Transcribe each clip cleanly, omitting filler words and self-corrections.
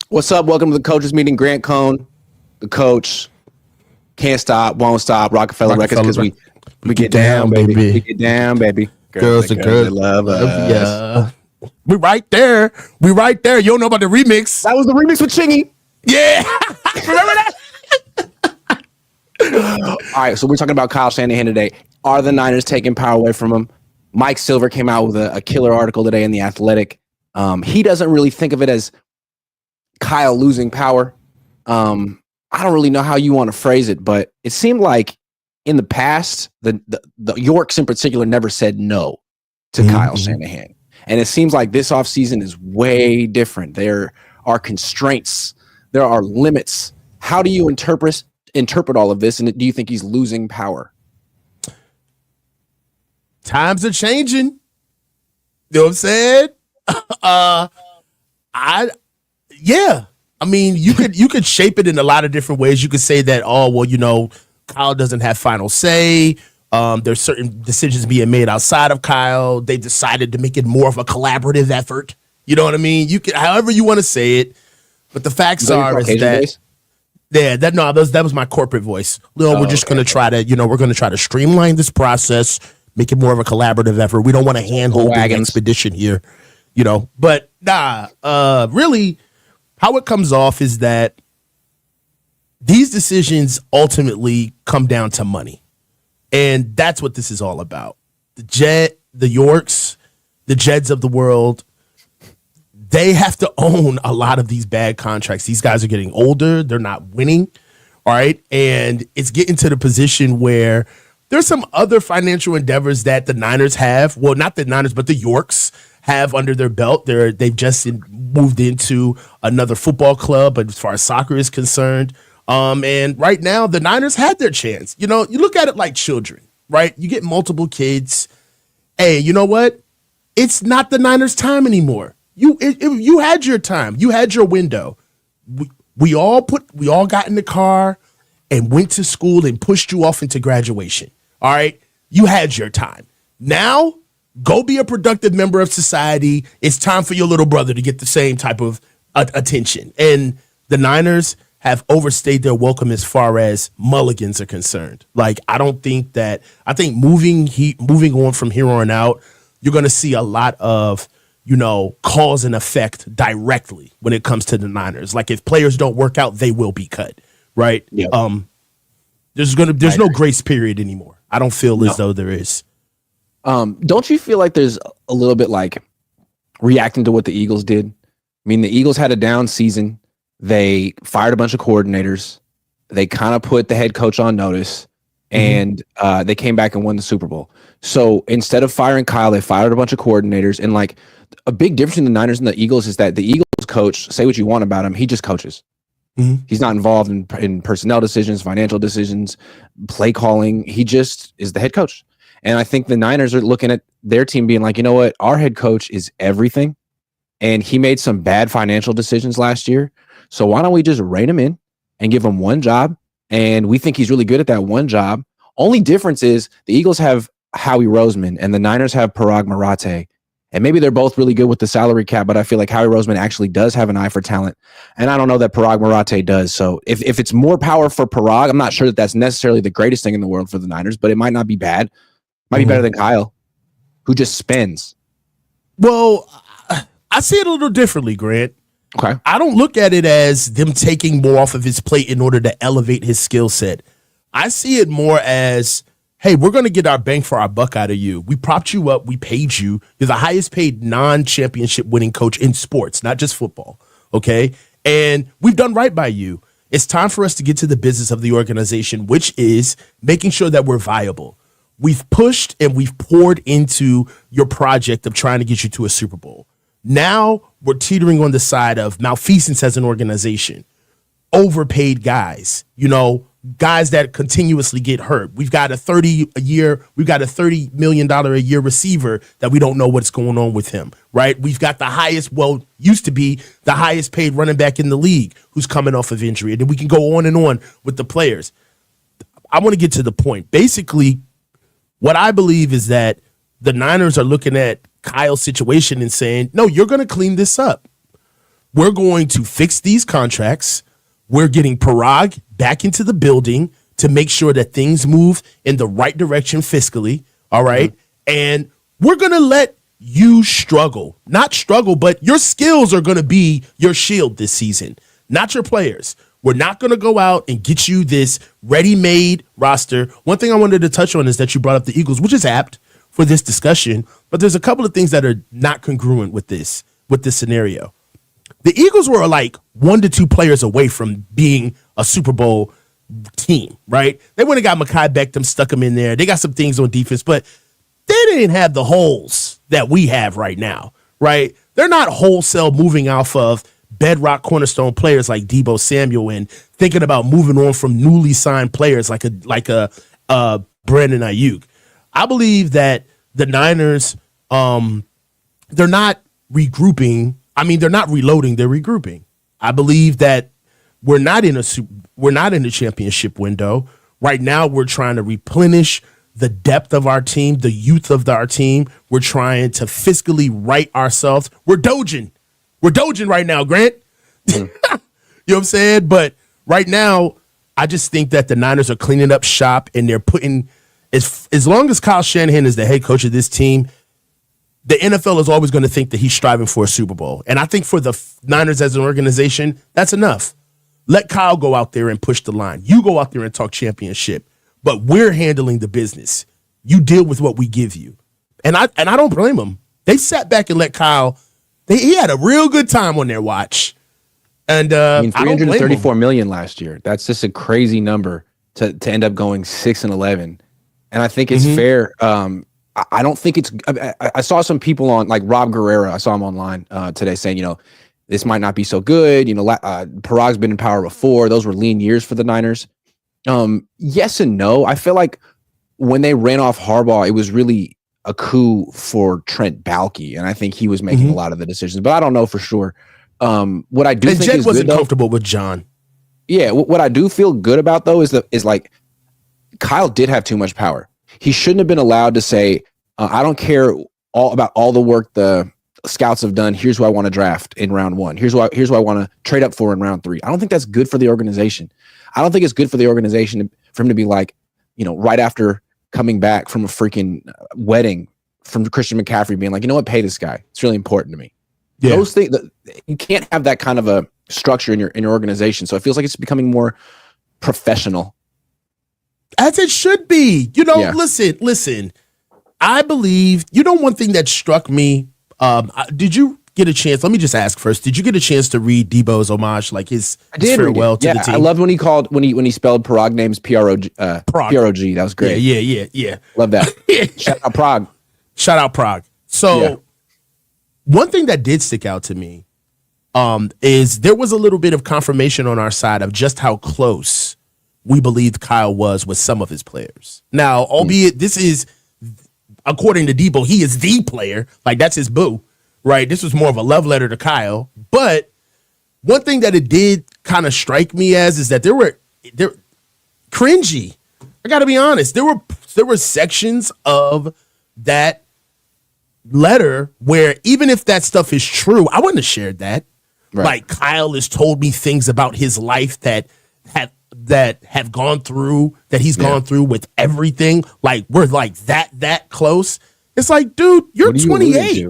What's up? Welcome to the coaches meeting. Grant Cohn, the coach. Can't stop, won't stop. Rockefeller Records, because we get down, baby. We get down, baby. Girls love us. Yeah. We right there. You don't know about the remix. That was the remix with Chingy. Yeah. Remember that? All right, so we're talking about Kyle Shanahan today. Are the Niners taking power away from him? Mike Silver came out with a killer article today in The Athletic. He doesn't really think of it as Kyle losing power. I don't really know how you want to phrase it, but it seemed like in the past, the Yorks in particular never said no to Kyle Shanahan. And it seems like this offseason is way different. There are constraints. There are limits. How do you interpret all of this? And do you think he's losing power? Times are changing. You know what I'm saying? Yeah. I mean, you could shape it in a lot of different ways. You could say that, Kyle doesn't have final say. There's certain decisions being made outside of Kyle. They decided to make it more of a collaborative effort. You know what I mean? You can, however you want to say it, but the facts are is that. Yeah, that was my corporate voice. We're just going to try to streamline this process, make it more of a collaborative effort. We don't want to handhold the expedition here, But really. How it comes off is that these decisions ultimately come down to money. And that's what this is all about. The Yorks, the Jeds of the world, they have to own a lot of these bad contracts. These guys are getting older. They're not winning. All right. And it's getting to the position where there's some other financial endeavors that the Niners have. Well, not the Niners, but the Yorks have under their belt. They've just moved into another football club, but as far as soccer is concerned, and right now the Niners had their chance. You look at it like children, right? You get multiple kids. Hey, you know what? It's not the Niners' time anymore. You had your time. You had your window. We all got in the car and went to school and pushed you off into graduation. All right, you had your time. Now, go be a productive member of society. It's time for your little brother to get the same type of attention. And the Niners have overstayed their welcome as far as mulligans are concerned. Like, I think moving on from here on out, you're going to see a lot of, cause and effect directly when it comes to the Niners. Like, if players don't work out, they will be cut, right? Yep. There's no grace period anymore. I don't feel as though there is. Don't you feel like there's a little bit like reacting to what the Eagles did? I mean, the Eagles had a down season. They fired a bunch of coordinators. They kind of put the head coach on notice, and they came back and won the Super Bowl. So instead of firing Kyle, they fired a bunch of coordinators. And like a big difference in the Niners and the Eagles is that the Eagles coach, say what you want about him, he just coaches. He's not involved in personnel decisions, financial decisions, play calling. He just is the head coach. And I think the Niners are looking at their team being like, you know what? Our head coach is everything. And he made some bad financial decisions last year. So why don't we just rein him in and give him one job? And we think he's really good at that one job. Only difference is the Eagles have Howie Roseman and the Niners have Parag Marathe. And maybe they're both really good with the salary cap, but I feel like Howie Roseman actually does have an eye for talent. And I don't know that Parag Marathe does. So if it's more power for Parag, I'm not sure that that's necessarily the greatest thing in the world for the Niners, but it might not be bad. Might be better than Kyle, who just spends. Well, I see it a little differently, Grant. Okay. I don't look at it as them taking more off of his plate in order to elevate his skill set. I see it more as, hey, we're going to get our bang for our buck out of you. We propped you up. We paid you. You're the highest paid non-championship winning coach in sports, not just football. Okay. And we've done right by you. It's time for us to get to the business of the organization, which is making sure that we're viable. We've pushed and we've poured into your project of trying to get you to a Super Bowl. Now we're teetering on the side of malfeasance as an organization, overpaid guys, guys that continuously get hurt. We've got a $30 million a year receiver that we don't know what's going on with him, right? We've got used to be the highest paid running back in the league who's coming off of injury. And then we can go on and on with the players. I want to get to the point. Basically, what I believe is that the Niners are looking at Kyle's situation and saying, no, you're going to clean this up. We're going to fix these contracts. We're getting Parag back into the building to make sure that things move in the right direction fiscally. All right. Mm-hmm. And we're going to let you struggle. Not struggle, but your skills are going to be your shield this season, not your players. We're not going to go out and get you this ready-made roster. One thing I wanted to touch on is that you brought up the Eagles, which is apt for this discussion, but there's a couple of things that are not congruent with this scenario. The Eagles were like 1 to 2 players away from being a Super Bowl team, right? They went and got Mekhi Beckham, stuck him in there. They got some things on defense, but they didn't have the holes that we have right now, right? They're not wholesale moving off of bedrock cornerstone players like Deebo Samuel and thinking about moving on from newly signed players like a Brandon Ayuk. I believe that the Niners, they're not regrouping. I mean, they're not reloading, they're regrouping. I believe that we're not in a championship window. Right now, we're trying to replenish the depth of our team, the youth of our team. We're trying to fiscally right ourselves. We're doging right now, Grant. You know what I'm saying? But right now, I just think that the Niners are cleaning up shop and they're putting, as long as Kyle Shanahan is the head coach of this team, the NFL is always going to think that he's striving for a Super Bowl. And I think for the Niners as an organization, that's enough. Let Kyle go out there and push the line. You go out there and talk championship. But we're handling the business. You deal with what we give you. And I don't blame them. They sat back and let Kyle, he had a real good time on their watch. And I mean, $334 million last year. That's just a crazy number to end up going 6-11. And I think it's fair. I don't think it's. I saw some people on like Rob Guerrero. I saw him online today saying, this might not be so good. Parag's been in power before. Those were lean years for the Niners. Yes and no. I feel like when they ran off Harbaugh, it was really a coup for Trent Baalke, and I think he was making a lot of the decisions. But I don't know for sure. What I do think Jet is wasn't good, comfortable with John. Yeah, what I do feel good about though is like Kyle did have too much power. He shouldn't have been allowed to say, I don't care about all the work the scouts have done. Here's who I want to draft in round 1. Here's what I want to trade up for in round 3. I don't think that's good for the organization. I don't think it's good for the organization for him to be like, right after coming back from a freaking wedding from Christian McCaffrey being like, you know what, pay this guy. It's really important to me. Yeah. Those things, you can't have that kind of a structure in your organization. So it feels like it's becoming more professional. As it should be. Listen. I believe, one thing that struck me, did you get a chance? Let me just ask first. Did you get a chance to read Debo's homage, like his farewell to the team? I loved when he spelled Parag names P-R-O-G. That was great. Yeah. Love that. Shout out Parag. So one thing that did stick out to me is there was a little bit of confirmation on our side of just how close we believed Kyle was with some of his players. Now, albeit this is, according to Debo, he is the player. Like, that's his boo, right? This was more of a love letter to Kyle. But one thing that it did kind of strike me as is that there cringy. I got to be honest. There were sections of that letter where even if that stuff is true, I wouldn't have shared that. Right. Like, Kyle has told me things about his life that have gone through, that he's gone through with everything. Like, we're like that close. It's like, dude, you're 28.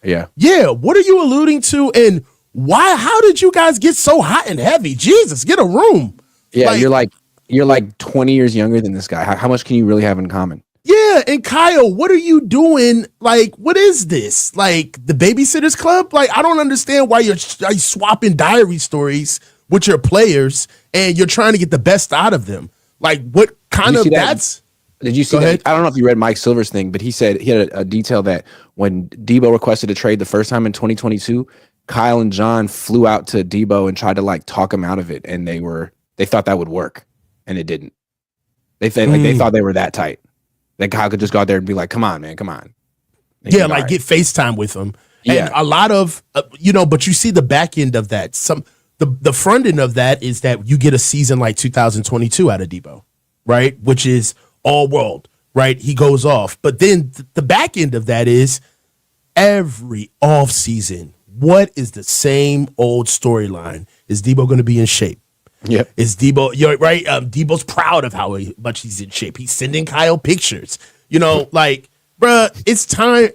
Yeah. What are you alluding to? And why? How did you guys get so hot and heavy? Jesus, get a room. Yeah, you're like 20 years younger than this guy. How much can you really have in common? Yeah, and Kyle, what are you doing? Like, what is this? Like, the Babysitters Club? Like, I don't understand why you're swapping diary stories with your players and you're trying to get the best out of them. Like, what kind of that's... Did you see that? I don't know if you read Mike Silver's thing, but he said he had a detail that when Debo requested a trade the first time in 2022, Kyle and John flew out to Debo and tried to like talk him out of it, and they thought that would work. and it didn't. They thought they were that tight. That Kyle could just go out there and be like, "Come on, man, come on." And yeah, like get FaceTime with him. Yeah. And a lot of but you see the back end of that. The front end of that is that you get a season like 2022 out of Debo, right? Which is all world, right? He goes off. But then the back end of that is every off season. What is the same old storyline? Is Debo going to be in shape? Yep. Is Debo, you're right? Debo's proud of how much he's in shape. He's sending Kyle pictures. Like, bruh, it's time.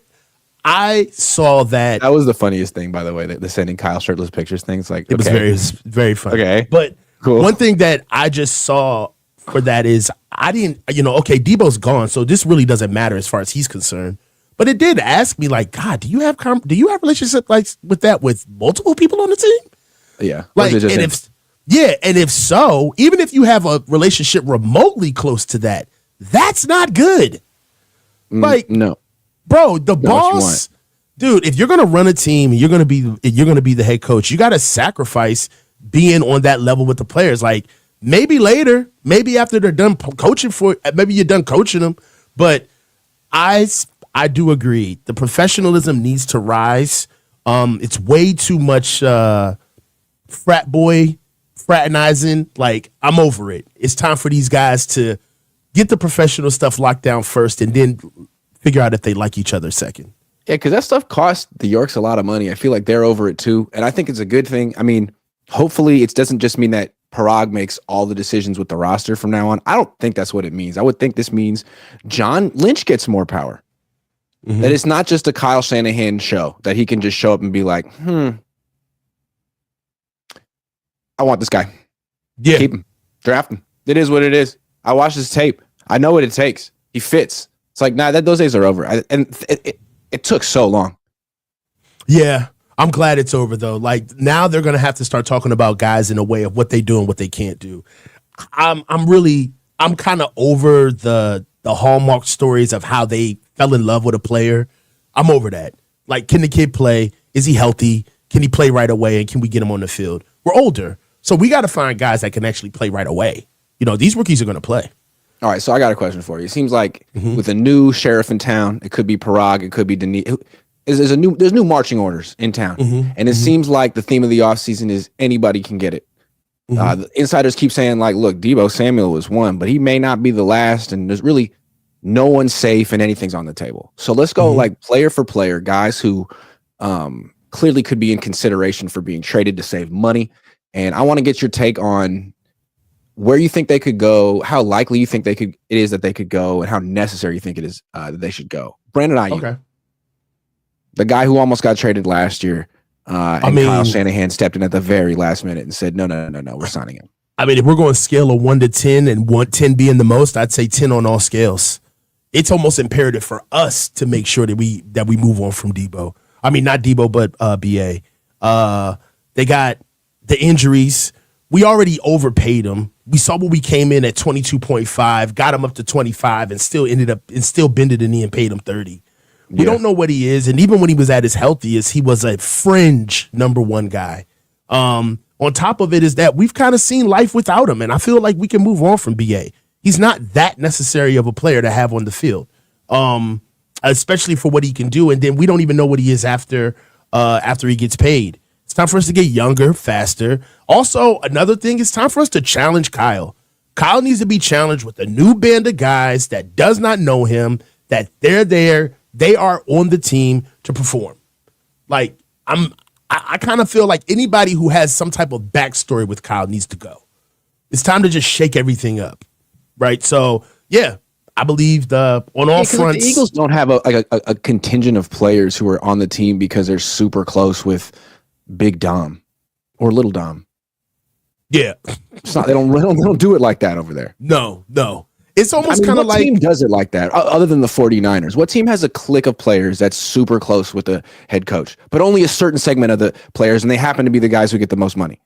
I saw that. That was the funniest thing, by the way, the sending Kyle shirtless pictures things. Like, it was very funny. Okay. But cool. One thing that I just saw for that is I didn't, okay, Debo's gone, so this really doesn't matter as far as he's concerned. But it did ask me, like, God, do you have relationship like with that with multiple people on the team? Yeah. Like, and if so, even if you have a relationship remotely close to that, that's not good. Like, no, bro, the boss, dude. If you're gonna run a team, and you're gonna be the head coach. You got to sacrifice being on that level with the players. Like, maybe later, maybe after they're done coaching maybe you're done coaching them. But I do agree, the professionalism needs to rise. It's way too much frat boy fraternizing. Like, I'm over it. It's time for these guys to get the professional stuff locked down first and then figure out if they like each other second. Yeah, because that stuff cost the Yorks a lot of money. I feel like they're over it too. And I think it's a good thing. I mean, hopefully it doesn't just mean that Parag makes all the decisions with the roster from now on. I don't think that's what it means. I would think this means John Lynch gets more power. Mm-hmm. That it's not just a Kyle Shanahan show, that he can just show up and be like, I want this guy. Yeah. Keep him. Draft him. It is what it is. I watched his tape. I know what it takes. He fits. It's like, nah, those days are over. It took so long. Yeah. I'm glad it's over, though. Like, now they're going to have to start talking about guys in a way of what they do and what they can't do. I'm kind of over the Hallmark stories of how they fell in love with a player. I'm over that. Like, can the kid play? Is he healthy? Can he play right away? And can we get him on the field? We're older, so we got to find guys that can actually play right away. These rookies are going to play. All right, so I got a question for you. It seems like with a new sheriff in town, it could be Parag, it could be Denis. There's new marching orders in town, and it seems like the theme of the offseason is anybody can get it. The insiders keep saying, like, look, Deebo Samuel was one, but he may not be the last, and there's really no one's safe and anything's on the table. So let's go like player for player, guys who clearly could be in consideration for being traded to save money. And I want to get your take on where you think they could go, how likely you think it is that they could go, and how necessary you think it is that they should go. Brandon Ayuk, the guy who almost got traded last year, Kyle Shanahan stepped in at the very last minute and said, no, we're signing him. I mean, if we're going to scale a 1 to 10 and 10 being the most, I'd say 10 on all scales. It's almost imperative for us to make sure that we move on from Debo. I mean, not Debo, but BA. They got the injuries. We already overpaid him. We saw what we came in at 22.5, got him up to 25, and still bended the knee and paid him 30. We don't know what he is, and even when he was at his healthiest, he was a fringe number one guy. On top of it is that we've kind of seen life without him, and I feel like we can move on from BA. He's not that necessary of a player to have on the field, especially for what he can do. And then we don't even know what he is after he gets paid. It's time for us to get younger, faster. Also, another thing, it's time for us to challenge Kyle. Kyle needs to be challenged with a new band of guys that does not know him, that they're there, they are on the team to perform. Like, I kind of feel like anybody who has some type of backstory with Kyle needs to go. It's time to just shake everything up, right? So, yeah, I believe on all fronts. The Eagles don't have a contingent of players who are on the team because they're super close with Big Dom or Little Dom. Yeah, it's not. They don't do it like that over there. No. It's almost kind of like, what team does it like that other than the 49ers? What team has a clique of players that's super close with the head coach, but only a certain segment of the players, and they happen to be the guys who get the most money?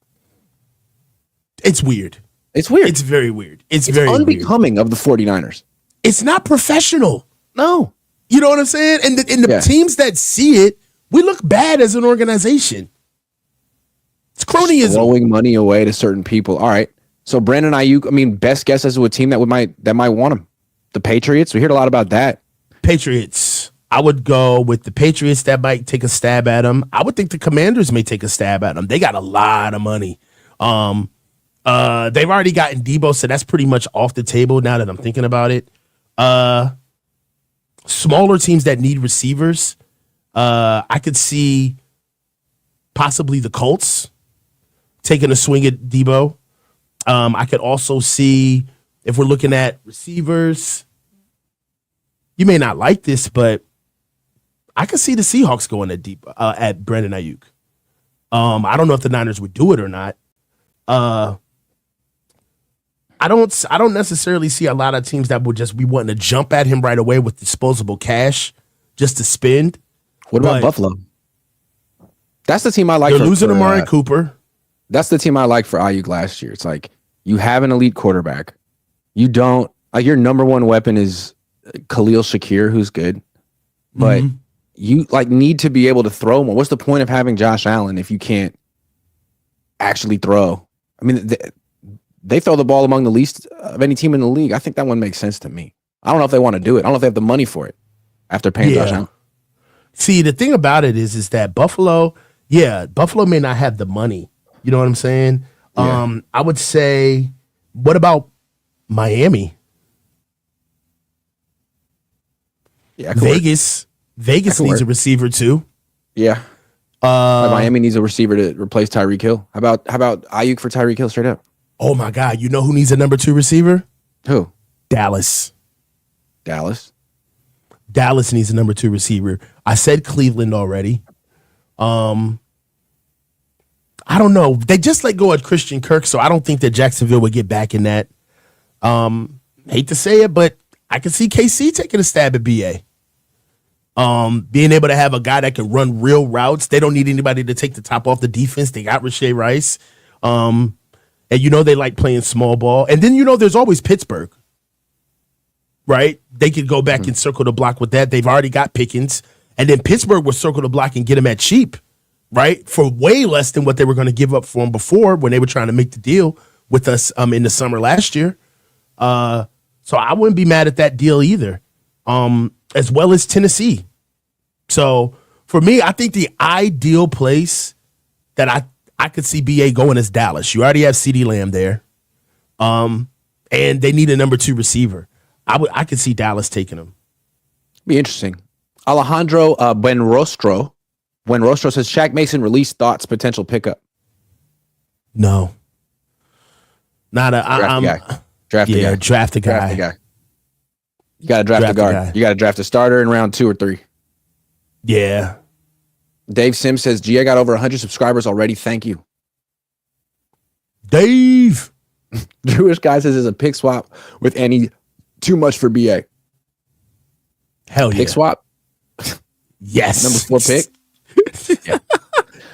It's weird. It's weird. It's very weird. It's very unbecoming weird of the 49ers. It's not professional. No. You know what I'm saying? And the teams that see it, we look bad as an organization. It's cronyism. Throwing money away to certain people. All right. So Brandon Ayuk, I mean, best guess as to a team that might want him. The Patriots. We heard a lot about that. Patriots. I would go with the Patriots that might take a stab at him. I would think the Commanders may take a stab at him. They got a lot of money. They've already gotten Debo, so that's pretty much off the table now that I'm thinking about it. Smaller teams that need receivers. I could see possibly the Colts taking a swing at Debo. I could also see, if we're looking at receivers, you may not like this, but I could see the Seahawks going at Brandon Ayuk. I don't know if the Niners would do it or not. I don't necessarily see a lot of teams that would just be wanting to jump at him right away with disposable cash just to spend. What about Buffalo? That's the team I like. They're losing Amari Cooper. That's the team I like for Ayuk last year. It's like you have an elite quarterback. You don't like your number one weapon is Khalil Shakir, who's good, but you like need to be able to throw more. What's the point of having Josh Allen if you can't actually throw? I mean, they throw the ball among the least of any team in the league. I think that one makes sense to me. I don't know if they want to do it. I don't know if they have the money for it after paying Josh Allen. See, the thing about it is that Buffalo may not have the money. You know what I'm saying? Yeah. I would say, what about Miami? Yeah, Vegas. Vegas needs a receiver too. Yeah. Miami needs a receiver to replace Tyreek Hill. How about Ayuk for Tyreek Hill straight up? Oh my God! You know who needs a number 2 receiver? Who? Dallas. Dallas needs a number 2 receiver. I said Cleveland already. I don't know. They just let go of Christian Kirk, so I don't think that Jacksonville would get back in that. Hate to say it, but I can see KC taking a stab at BA. Being able to have a guy that can run real routes. They don't need anybody to take the top off the defense. They got Rashee Rice. And they like playing small ball. And then, there's always Pittsburgh, right? They could go back and circle the block with that. They've already got Pickens. And then Pittsburgh will circle the block and get him at cheap, right? For way less than what they were going to give up for him before when they were trying to make the deal with us in the summer last year. So I wouldn't be mad at that deal either, as well as Tennessee. So for me, I think the ideal place that I could see BA going is Dallas. You already have CeeDee Lamb there. And they need a number 2 receiver. I could see Dallas taking him. Be interesting. Alejandro Buenrostro says Shaq Mason release thoughts potential pickup. No. Not a draft a guy. Draft a guy. You gotta draft a guard. You gotta draft a starter in round 2 or 3. Yeah. Dave Sims says, I got over 100 subscribers already. Thank you. Dave. Jewish guy says, is a pick swap with any too much for BA? Hell yeah. Pick swap? Yes. Number 4 pick? Yeah.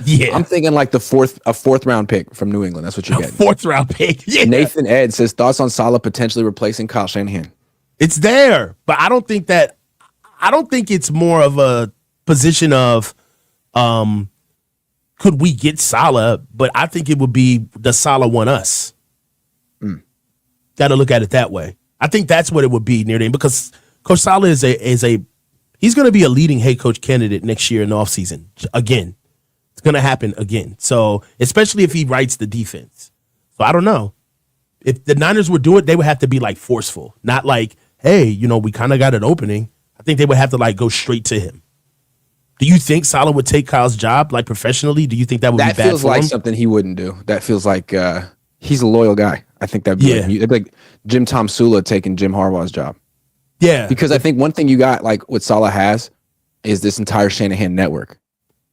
Yeah. I'm thinking like a fourth round pick from New England. That's what you're getting. 4th round pick. Yeah. Nathan Ed says, thoughts on Saleh potentially replacing Kyle Shanahan? It's there, but I don't think it's more of a position of could we get Saleh, but I think it would be, does Saleh want us? Got to look at it that way. I think that's what it would be near the end, because Coach Saleh is he's going to be a leading head coach candidate next year in the offseason. Again, it's going to happen again. So especially if he writes the defense. So I don't know. If the Niners would do it, they would have to be like forceful, not like, hey, we kind of got an opening. I think they would have to like go straight to him. Do you think Saleh would take Kyle's job like professionally? Do you think that would be bad for him? That feels like something he wouldn't do. That feels like he's a loyal guy. I think that'd be like Jim Tom Sula taking Jim Harbaugh's job. Yeah. Because I think one thing you got, like what Saleh has, is this entire Shanahan network.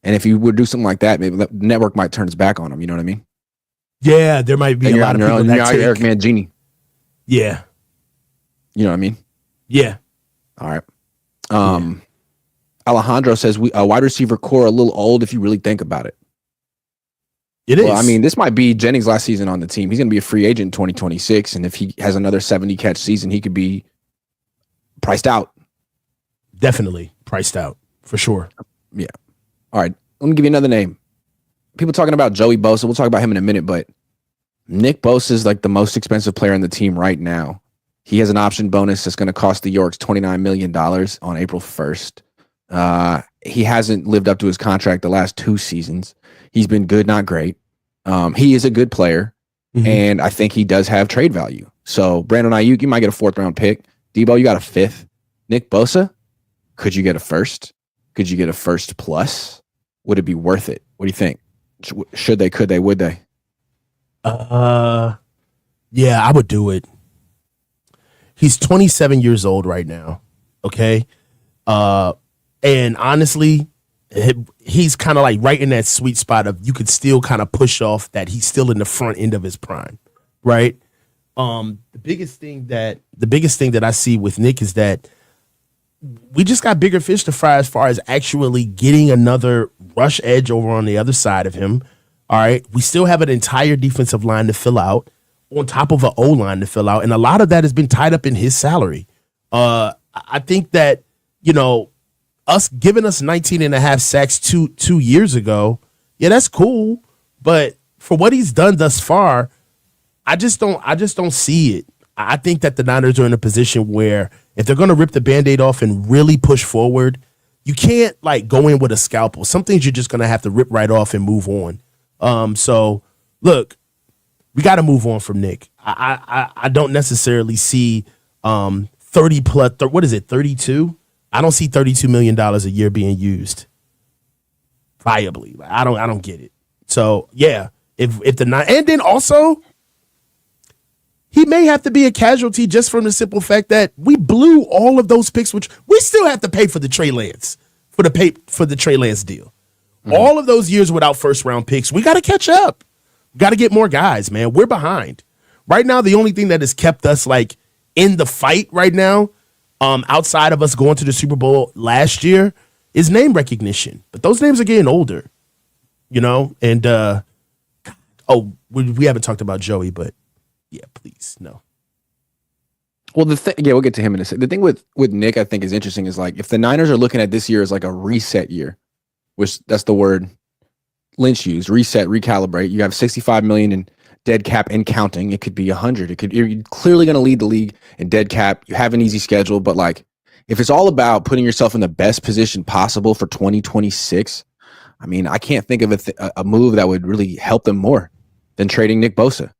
And if you would do something like that, maybe the network might turn its back on him. You know what I mean? Yeah, there might be a lot of people that take Eric Mangini. Yeah. You know what I mean? Yeah. All right. Alejandro says a wide receiver core a little old if you really think about it. It is. Well, I mean, this might be Jennings' last season on the team. He's going to be a free agent in 2026, and if he has another 70 catch season, he could be priced out. Definitely priced out for sure. Yeah. All right. Let me give you another name. People talking about Joey Bosa. We'll talk about him in a minute, but Nick Bosa is like the most expensive player on the team right now. He has an option bonus that's going to cost the Yorks $29 million on April 1st. He hasn't lived up to his contract the last 2 seasons. He's been good, not great. He is a good player, and I think he does have trade value. So Brandon Ayuk, you might get a 4th round pick. Debo, you got a 5th. Nick Bosa, could you get a 1st? Could you get a 1st plus? Would it be worth it? What do you think? Should they, could they, would they? Yeah, I would do it. He's 27 years old right now. Okay. And honestly, he's kind of like right in that sweet spot of you could still kind of push off that he's still in the front end of his prime. Right. The biggest thing that I see with Nick is that we just got bigger fish to fry as far as actually getting another rush edge over on the other side of him. All right. We still have an entire defensive line to fill out on top of an O-line to fill out. And a lot of that has been tied up in his salary. I think that, us giving us 19 and a half sacks two years ago, yeah, that's cool. But for what he's done thus far, I just don't see it. I think that the Niners are in a position where if they're going to rip the Band-Aid off and really push forward, you can't like go in with a scalpel. Some things you're just going to have to rip right off and move on. So look, we got to move on from Nick. I don't necessarily see 30 plus. What is it? 32. I don't see $32 million a year being used viably. I don't get it. So yeah, if the nine, and then also he may have to be a casualty just from the simple fact that we blew all of those picks, which we still have to pay for the Trey Lance for the Trey Lance deal. All of those years without 1st round picks, we got to catch up. Got to get more guys, man. We're behind right now. The only thing that has kept us like in the fight right now, outside of us going to the Super Bowl last year, is name recognition. But those names are getting older, And we haven't talked about Joey, but yeah, please no. Well, we'll get to him in a second. The thing with Nick, I think, is interesting is like if the Niners are looking at this year as like a reset year, which that's the word Lynch used, reset, recalibrate. You have $65 million in dead cap and counting. It could be 100. You're clearly going to lead the league in dead cap. You have an easy schedule, but like if it's all about putting yourself in the best position possible for 2026, I mean, I can't think of a move that would really help them more than trading Nick Bosa.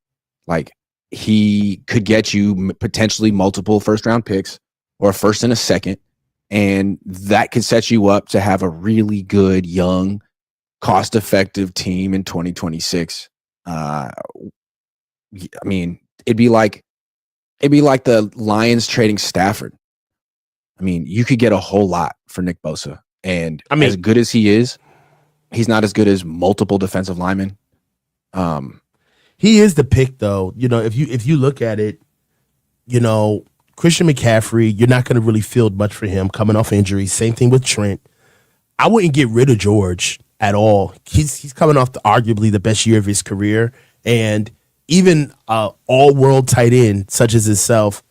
Like he could get you potentially multiple 1st round picks or a 1st and a 2nd, and that could set you up to have a really good young, cost-effective team in 2026. I mean, it'd be like the Lions trading Stafford. I mean, you could get a whole lot for Nick Bosa, and I mean, as good as he is, he's not as good as multiple defensive linemen. He is the pick, though. If you look at it, Christian McCaffrey, you're not going to really field much for him coming off injury. Same thing with Trent. I wouldn't get rid of George at all. He's coming off arguably the best year of his career, and even all-world tight end such as himself,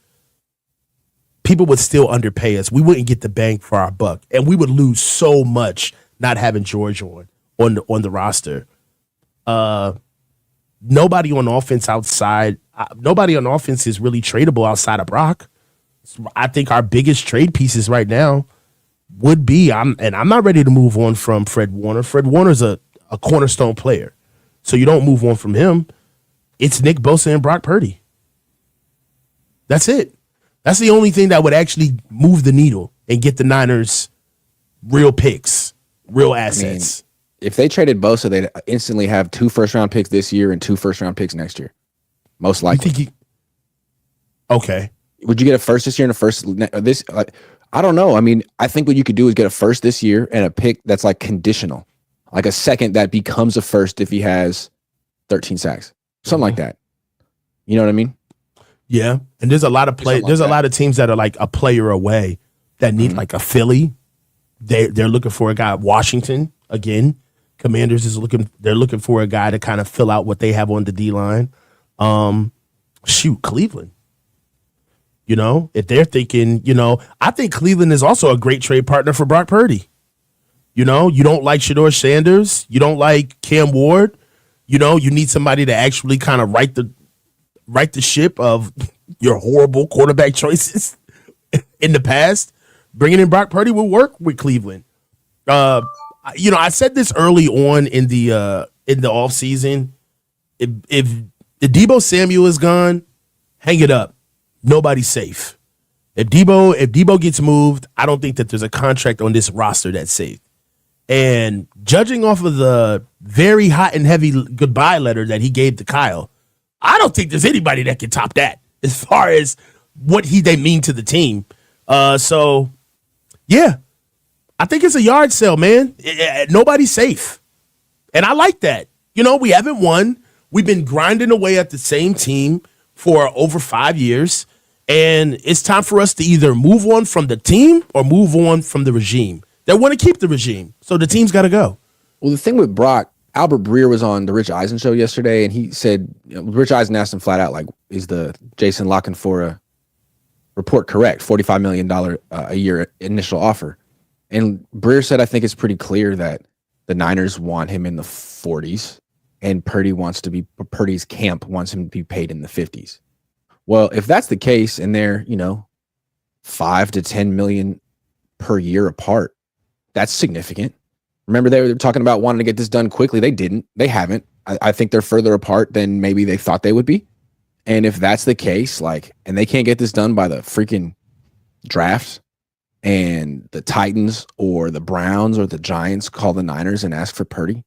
people would still underpay us. We wouldn't get the bang for our buck, and we would lose so much not having George on the roster. Nobody on offense is really tradable outside of Brock. I think our biggest trade pieces right now would be, I'm not ready to move on from Fred Warner. Fred Warner's a cornerstone player, so you don't move on from him. It's Nick Bosa and Brock Purdy. That's it. That's the only thing that would actually move the needle and get the Niners real picks, real assets. I mean, if they traded Bosa, they'd instantly have 2 1st round picks this year and 2 1st round picks next year. Most likely. Okay. Would you get a 1st this year and a 1st this? I don't know. I mean, I think what you could do is get a 1st this year and a pick that's like conditional, like a 2nd that becomes a 1st if he has 13 sacks, something like that. You know what I mean? Yeah. And there's a lot of a lot of teams that are like a player away that need like a Philly. They're looking for a guy. Washington again. Commanders they're looking for a guy to kind of fill out what they have on the D line. Cleveland. If they're thinking, I think Cleveland is also a great trade partner for Brock Purdy. You don't like Shador Sanders. You don't like Cam Ward. You know, you need somebody to actually kind of right the ship of your horrible quarterback choices in the past. Bringing in Brock Purdy will work with Cleveland. I said this early on in the offseason. If Deebo Samuel is gone, hang it up. Nobody's safe. If Deebo gets moved, I don't think that there's a contract on this roster that's safe. And judging off of the very hot and heavy goodbye letter that he gave to Kyle, I don't think there's anybody that can top that as far as what they mean to the team. So, yeah, I think it's a yard sale, man. Nobody's safe. And I like that. You know, we haven't won. We've been grinding away at the same team for over 5 years. And it's time for us to either move on from the team or move on from the regime. They want to keep the regime, so the team's got to go. Well, the thing with Brock, Albert Breer was on the Rich Eisen show yesterday, and he said, Rich Eisen asked him flat out, like, is the Jason La Canfora report correct? $45 million a year initial offer. And Breer said, I think it's pretty clear that the Niners want him in the 40s, and Purdy's camp wants him to be paid in the 50s. Well, if that's the case, and they're, $5 to $10 million per year apart, that's significant. Remember, they were talking about wanting to get this done quickly. They didn't. They haven't. I think they're further apart than maybe they thought they would be. And if that's the case, and they can't get this done by the freaking draft, and the Titans or the Browns or the Giants call the Niners and ask for Purdy,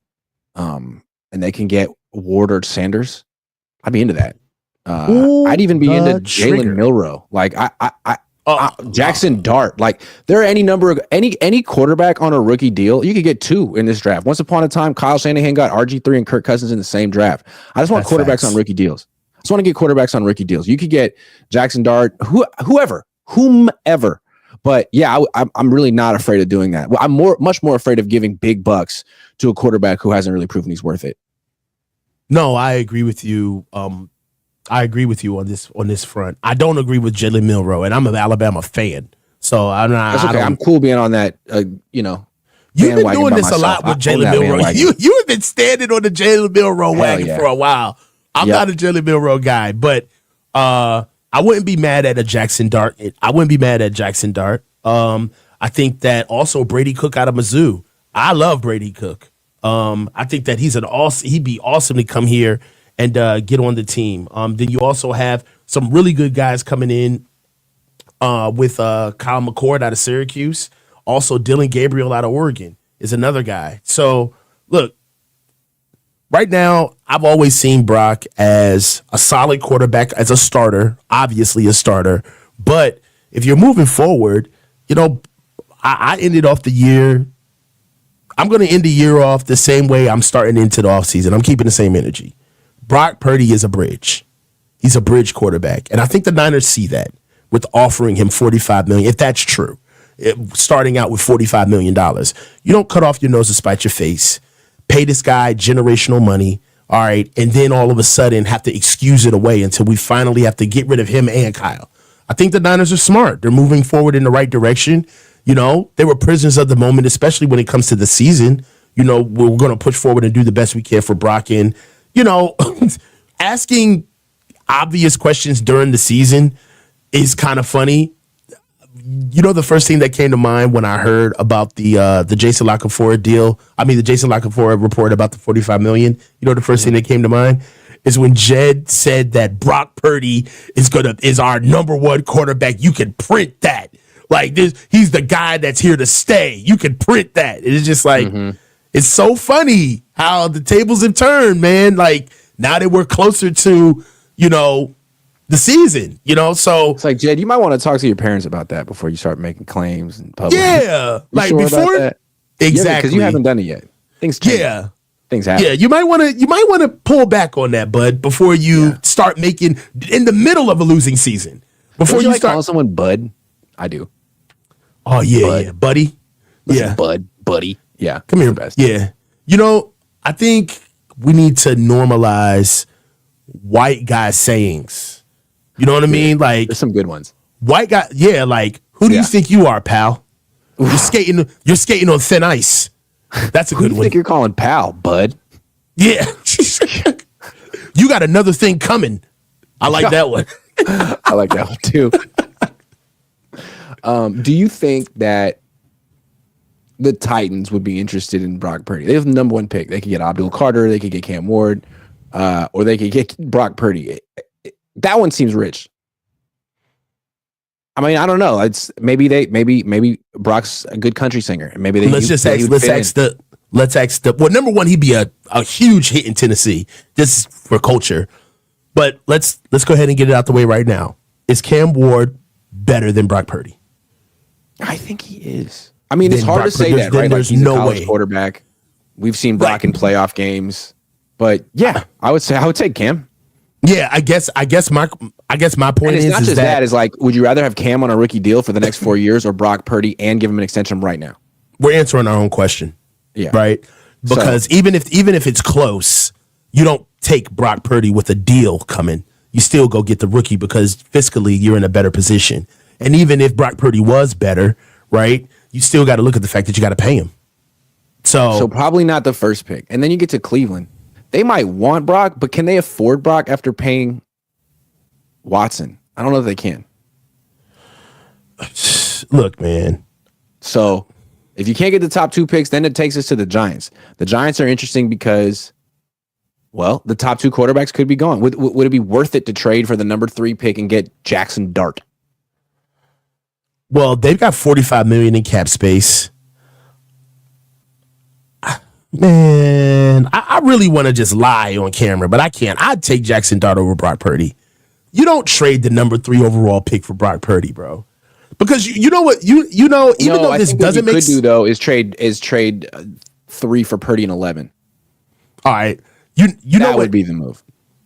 and they can get Ward or Sanders, I'd be into that. I'd even be into Jalen Milroe. Jackson Dart. There are any number of any quarterback on a rookie deal. You could get two in this draft. Once upon a time, Kyle Shanahan got RG3 and Kirk Cousins in the same draft. I just want quarterbacks on rookie deals. I just want to get quarterbacks on rookie deals. You could get Jackson Dart, whomever. But yeah, I'm really not afraid of doing that. Well, I'm much more afraid of giving big bucks to a quarterback who hasn't really proven he's worth it. No, I agree with you. I agree with you on this front. I don't agree with Jalen Milroe, and I'm an Alabama fan, so I'm not. That's okay. I'm cool being on that. You've been doing this a lot with Jalen Milroe. You have been standing on the Jalen Milroe wagon for a while. I'm not a Jalen Milroe guy, but I wouldn't be mad at a Jackson Dart. I think that also Brady Cook out of Mizzou. I love Brady Cook. I think that he'd be awesome to come here and get on the team. Then you also have some really good guys coming in with Kyle McCord out of Syracuse. Also, Dylan Gabriel out of Oregon is another guy. So, look, right now, I've always seen Brock as a solid quarterback, as a starter, obviously a starter. But if you're moving forward, I ended off the year. I'm going to end the year off the same way I'm starting into the offseason. I'm keeping the same energy. Brock Purdy is a bridge. He's a bridge quarterback. And I think the Niners see that with offering him $45 million, if that's true. Starting out with $45 million. You don't cut off your nose to spite your face. Pay this guy generational money, all right, and then all of a sudden have to excuse it away until we finally have to get rid of him and Kyle. I think the Niners are smart. They're moving forward in the right direction. They were prisoners of the moment, especially when it comes to the season. We're going to push forward and do the best we can for Brock. And asking obvious questions during the season is kind of funny. The first thing that came to mind when I heard about the Jason La Canfora deal, the Jason La Canfora report about the $45 million, the first thing that came to mind is when Jed said that Brock Purdy is our number one quarterback. You can print that. He's the guy that's here to stay. You can print that. It's just It's so funny how the tables have turned, man. Now that we're closer to, the season, so it's Jed, you might want to talk to your parents about that before you start making claims in public. Yeah. Sure before that? Exactly. Because you haven't done it yet. Things change. Yeah. Things happen. Yeah, you might want to pull back on that, bud, before you start making in the middle of a losing season. Before you start calling someone bud. I do. Oh yeah, buddy. Listen, buddy. Yeah. Come here, best. Yeah. I think we need to normalize white guy sayings. You know what I mean? There's some good ones. White guy, who do you think you are, pal? You're skating on thin ice. That's a good Who do you one. think you're calling pal, bud? Yeah. You got another thing coming. I like that one. I like that one too. Do you think that the Titans would be interested in Brock Purdy? They have the number 1 pick. They could get Abdul Carter, they could get Cam Ward, or they could get Brock Purdy. That one seems rich. I mean, I don't know. It's maybe Brock's a good country singer, and maybe let's ask the. Well, number one, he'd be a huge hit in Tennessee just for culture. But let's go ahead and get it out the way right now. Is Cam Ward better than Brock Purdy? I think he is. I mean, it's hard to say that, right? There's like he's no a college way. quarterback. We've seen Brock in playoff games, but yeah, I would say Cam. Yeah, I guess my point and it's is not just that is like, would you rather have Cam on a rookie deal for the next 4 years or Brock Purdy and give him an extension right now? we're answering our own question. Yeah, right. Because even if it's close, you don't take Brock Purdy with a deal coming. You still go get the rookie because fiscally you're in a better position. And even if Brock Purdy was better, right, you still got to look at the fact that you got to pay him. So probably not the first pick. And then you get to Cleveland. They might want Brock, but can they afford Brock after paying Watson? I don't know if they can. Look, man. So if you can't get the top 2 picks, then it takes us to the Giants. The Giants are interesting because, well, the top 2 quarterbacks could be gone. Would it be worth it to trade for the number 3 pick and get Jackson Dart? Well, they've got $45 million in cap space. Man, I really want to just lie on camera, but I can't. I'd take Jackson Dart over Brock Purdy. You don't trade the number 3 overall pick for Brock Purdy, bro. Because you know what even though this doesn't make sense, do though is trade 3 for Purdy and 11. All right, you know what would be the move.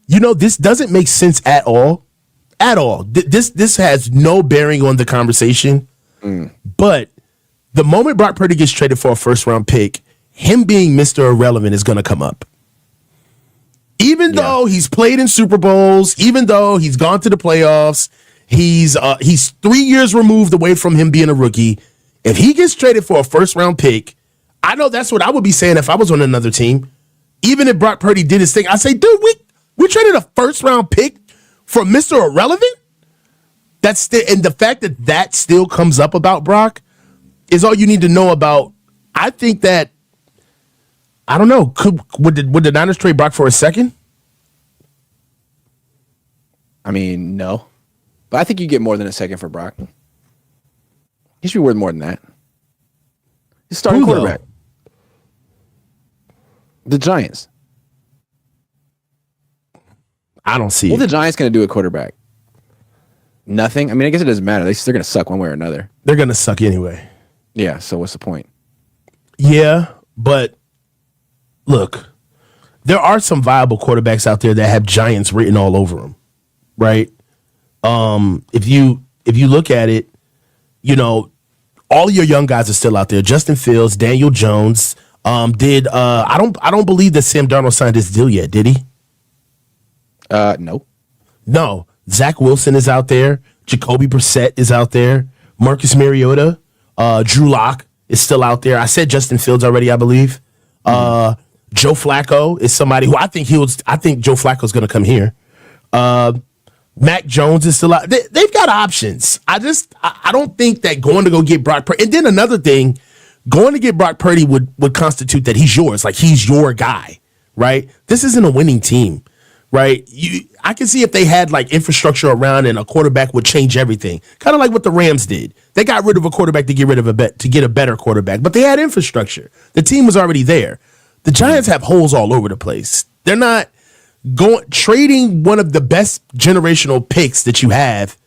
You know, this doesn't make sense at all. At all. This has no bearing on the conversation. But the moment Brock Purdy gets traded for a first round pick, him being Mr. Irrelevant is going to come up. Even though he's played in Super Bowls, even though he's gone to the playoffs, he's 3 years removed away from him being a rookie. If he gets traded for a first round pick, I know that's what I would be saying if I was on another team. Even if Brock Purdy did his thing, I'd say, dude, we traded a first round pick for Mr. Irrelevant? And the fact that still comes up about Brock is all you need to know about. I think that, I don't know, would the Niners trade Brock for a second? I mean, no. But I think you get more than a second for Brock. He should be worth more than that. He's starting quarterback. The Giants. I don't see What it. are the Giants going to do at quarterback? Nothing. I mean, I guess it doesn't matter. They're going to suck one way or another. They're going to suck anyway. Yeah, so what's the point? Yeah, but look, there are some viable quarterbacks out there that have Giants written all over them, right? If you look at it, you know, all your young guys are still out there. Justin Fields, Daniel Jones. I don't believe that Sam Darnold signed his deal yet, did he? No. Zach Wilson is out there. Jacoby Brissett is out there. Marcus Mariota. Drew Lock is still out there. I said Justin Fields already, I believe. Joe Flacco is somebody who I think Joe Flacco's going to come here. Mac Jones is still out. They've got options. I don't think that going to go get Brock Purdy. And then another thing, going to get Brock Purdy would constitute that he's yours. Like, he's your guy, right? This isn't a winning team, right? I can see if they had like infrastructure around and a quarterback would change everything. Kind of like what the Rams did. They got rid of a quarterback to get a better quarterback, but they had infrastructure. The team was already there. The Giants have holes all over the place. They're not trading one of the best generational picks that you have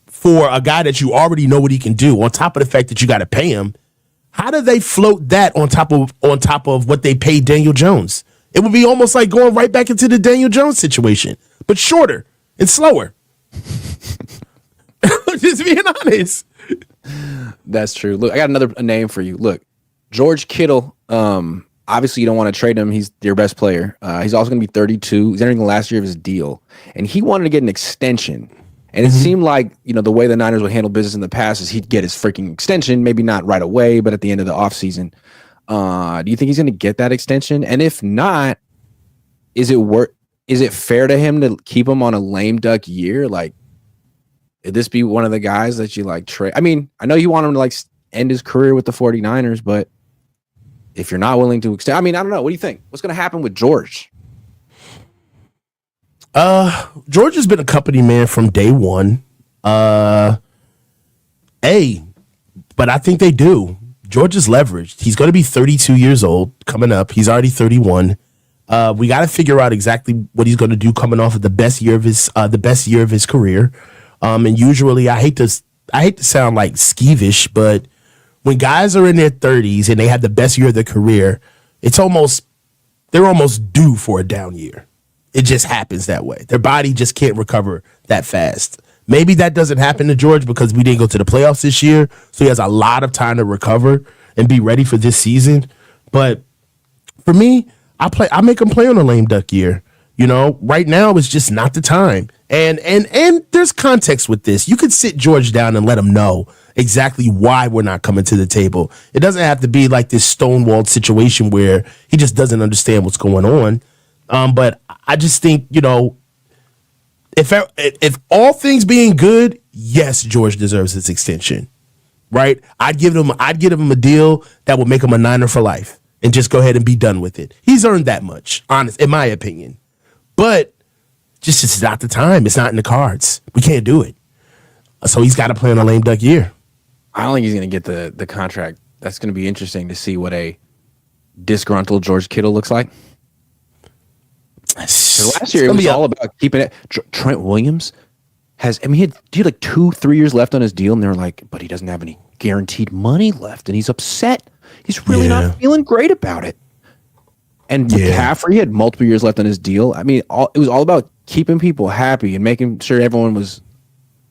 for a guy that you already know what he can do, on top of the fact that you got to pay him. How do they float that on top of what they paid Daniel Jones? It would be almost like going right back into the Daniel Jones situation, but shorter and slower. Just being honest. That's true. Look, I got another name for you. Look, George Kittle. Obviously, you don't want to trade him. He's your best player. He's also going to be 32. He's entering the last year of his deal, and he wanted to get an extension. And it seemed like, you know, the way the Niners would handle business in the past is he'd get his freaking extension, maybe not right away, but at the end of the offseason. Do you think he's going to get that extension? And if not, is it fair to him to keep him on a lame duck year? Like, would this be one of the guys that you like trade? I mean, I know you want him to like end his career with the 49ers, but if you're not willing to extend, I mean, I don't know. What do you think? What's going to happen with George? George has been a company man from day one. But I think they do. George is leveraged. He's going to be 32 years old coming up. He's already 31. We got to figure out exactly what he's going to do coming off of the best year of his career. And usually, I hate to sound like skeevish, but when guys are in their 30s and they have the best year of their career, they're almost due for a down year. It just happens that way. Their body just can't recover that fast. Maybe that doesn't happen to George because we didn't go to the playoffs this year, so he has a lot of time to recover and be ready for this season. But for me, I make him play on a lame duck year. You know, right now is just not the time. And there's context with this. You could sit George down and let him know exactly why we're not coming to the table. It doesn't have to be like this stonewalled situation where he just doesn't understand what's going on. But I just think, you know, if all things being good, yes, George deserves his extension, right? I'd give him a deal that would make him a Niner for life and just go ahead and be done with it. He's earned that much, honest, in my opinion. But just it's not the time. It's not in the cards. We can't do it. So he's got to play on a lame duck year. I don't think he's going to get the contract. That's going to be interesting to see what a disgruntled George Kittle looks like. Last year, it was all about keeping it. Trent Williams he had like 2-3 years left on his deal, and they're like, but he doesn't have any guaranteed money left, and he's upset. He's really not feeling great about it. And McCaffrey had multiple years left on his deal. I mean, it was all about keeping people happy and making sure everyone was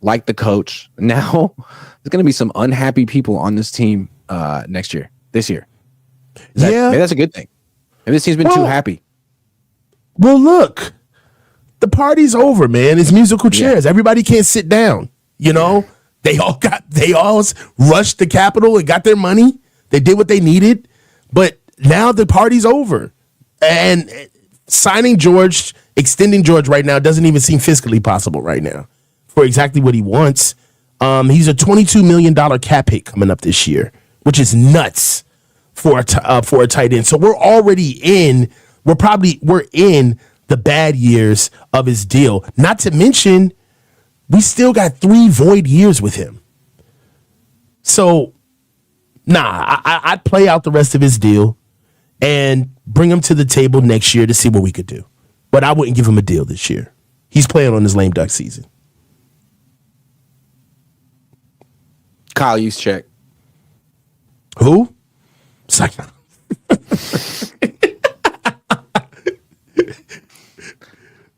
like the coach. Now, there's going to be some unhappy people on this team this year. Maybe that's a good thing. Maybe this team's been too happy. Well, look, the party's over, man. It's musical chairs. Everybody can't sit down. You know, they all rushed the Capitol and got their money. They did what they needed, but now the party's over. And extending George right now doesn't even seem fiscally possible right now for exactly what he wants. He's a $22 million cap hit coming up this year, which is nuts for a tight end. So we're in the bad years of his deal. Not to mention, we still got 3 void years with him. So, I'd play out the rest of his deal and bring him to the table next year to see what we could do. But I wouldn't give him a deal this year. He's playing on his lame duck season. Kyle Juszczyk. Who?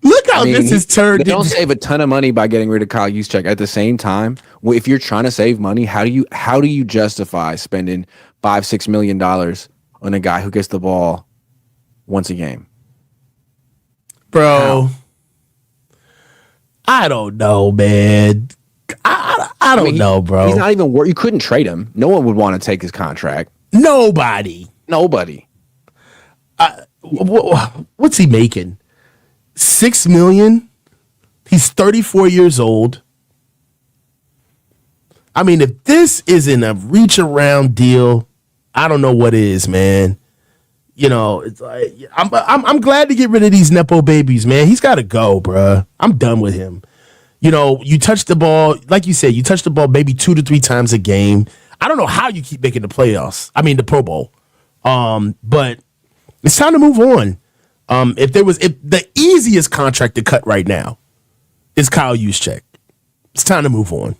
Look how this is turned. They don't save a ton of money by getting rid of Kyle Juszczyk. At the same time, if you're trying to save money, how do you justify spending $5-6 million on a guy who gets the ball once a game? Bro, I don't know, man. I don't know, bro. He's not even worth. You couldn't trade him. No one would want to take his contract. Nobody. What's he making? $6 million. He's 34 years old. I mean, if this isn't a reach around deal, I don't know what is, man. You know, it's like I'm glad to get rid of these nepo babies, man. He's got to go, bruh. I'm done with him. You know, you touch the ball, like you said, you touch the ball maybe 2 to 3 times a game. I don't know how you keep making the playoffs. I mean, the Pro Bowl. But it's time to move on. If the easiest contract to cut right now is Kyle Juszczyk, it's time to move on.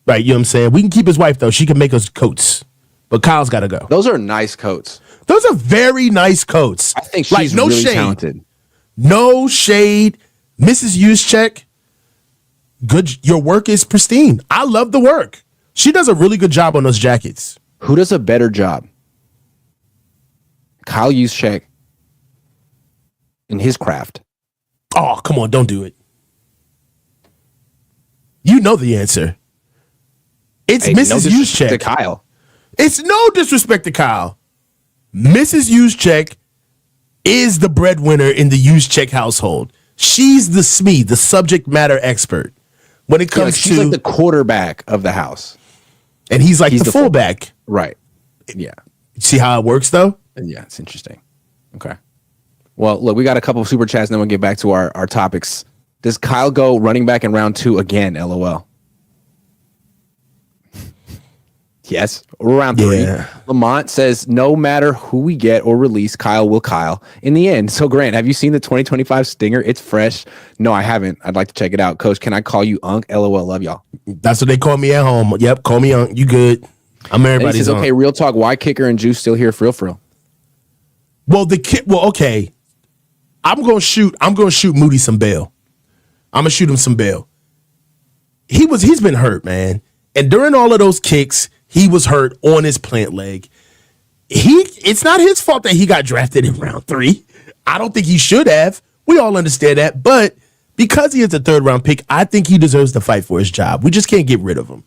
Right, you know what I'm saying? We can keep his wife, though. She can make us coats. But Kyle's got to go. Those are nice coats. Those are very nice coats. I think she's really talented. No shade. Mrs. Juszczyk, good. Your work is pristine. I love the work. She does a really good job on those jackets. Who does a better job? Kyle Juszczyk in his craft. Oh, come on. Don't do it. You know the answer. It's Mrs. Juszczyk. To Kyle. It's no disrespect to Kyle. Mrs. Juszczyk is the breadwinner in the Juszczyk household. She's the SME, the subject matter expert. When it comes she's like the quarterback of the house. And he's like the fullback. Right. Yeah. See how it works, though? Yeah, it's interesting. Okay. Well, look, we got a couple of super chats, and then we'll get back to our topics. Does Kyle go running back in round 2 again? LOL. Yes, round 3. Yeah. Lamont says, no matter who we get or release, Kyle will Kyle in the end. So, Grant, have you seen the 2025 Stinger? It's fresh. No, I haven't. I'd like to check it out. Coach, can I call you Unc? LOL, love y'all. That's what they call me at home. Yep, call me Unc. You good. I'm everybody's says, okay, real talk. Why Kicker and Juice still here for real? Well, okay. I'm gonna shoot Moody some bail. I'm gonna shoot him some bail. He's been hurt, man. And during all of those kicks, he was hurt on his plant leg. It's not his fault that he got drafted in round 3. I don't think he should have. We all understand that. But because he is a 3rd round pick, I think he deserves to fight for his job. We just can't get rid of him.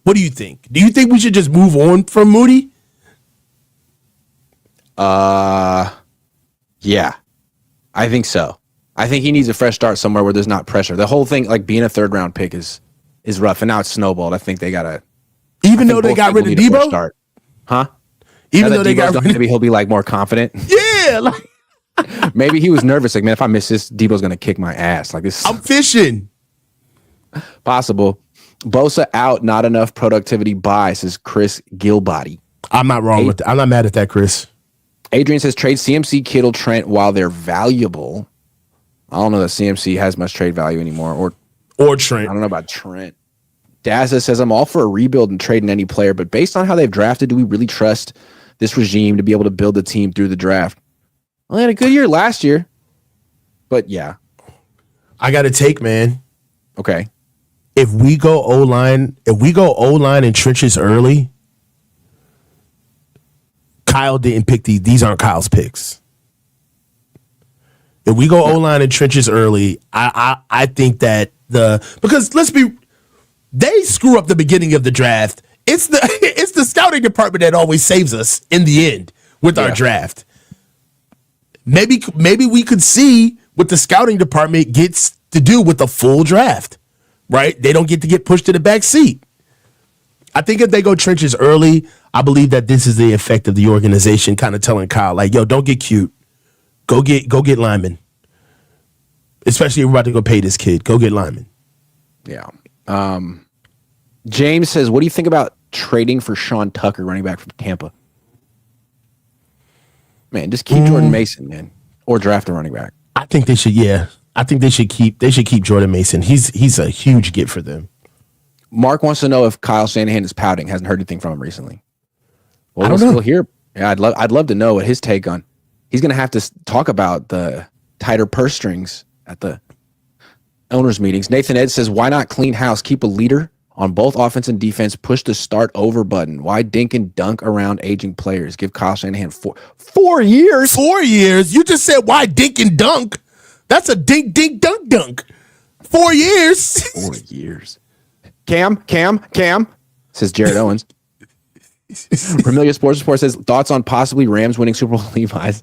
What do you think? Do you think we should just move on from Moody? Yeah, I think so. I think he needs a fresh start somewhere where there's not pressure. The whole thing, like being a 3rd round pick is rough. And now it's snowballed. I think they got to. Even though they got rid of Debo? Start. Huh? Even though they got rid of maybe he'll be like more confident. Yeah. Like, maybe he was nervous. Like, man, if I miss this, Debo's going to kick my ass. Like this. I'm fishing. Possible. Bosa out, not enough productivity buy, says Chris Gilbody. I'm not wrong with that. I'm not mad at that, Chris. Adrian says trade CMC, Kittle, Trent while they're valuable. I don't know that CMC has much trade value anymore. Or Trent. I don't know about Trent. Daza says, I'm all for a rebuild and trading any player, but based on how they've drafted, do we really trust this regime to be able to build a team through the draft? Well, they had a good year last year, but yeah. I got to take, man. Okay. If we go O-line and trenches early, Kyle didn't pick these. These aren't Kyle's picks. If we go O-line and trenches early, I think that because they screw up the beginning of the draft. It's the scouting department that always saves us in the end with our draft. Maybe we could see what the scouting department gets to do with the full draft, right? They don't get to get pushed to the back seat. I think if they go trenches early, I believe that this is the effect of the organization kind of telling Kyle, like, yo, don't get cute. Go get linemen. Especially if we're about to go pay this kid. Go get linemen. Yeah. James says, what do you think about trading for Sean Tucker, running back from Tampa? Man, just keep Jordan Mason, man. Or draft a running back. I think they should, yeah. I think they should keep Jordan Mason. He's a huge get for them. Mark wants to know if Kyle Shanahan is pouting. Hasn't heard anything from him recently. Well, I don't know. Still here. Yeah, I'd love to know what his take on. He's going to have to talk about the tighter purse strings at the owners' meetings. Nathan Ed says, why not clean house? Keep a leader on both offense and defense. Push the start over button. Why dink and dunk around aging players? Give Kyle Shanahan 4 years. 4 years? You just said why dink and dunk? That's a dink, dink, dunk, dunk. 4 years. 4 years. Cam, says Jared Owens. Vermilion Sports Report says, thoughts on possibly Rams winning Super Bowl Levi's.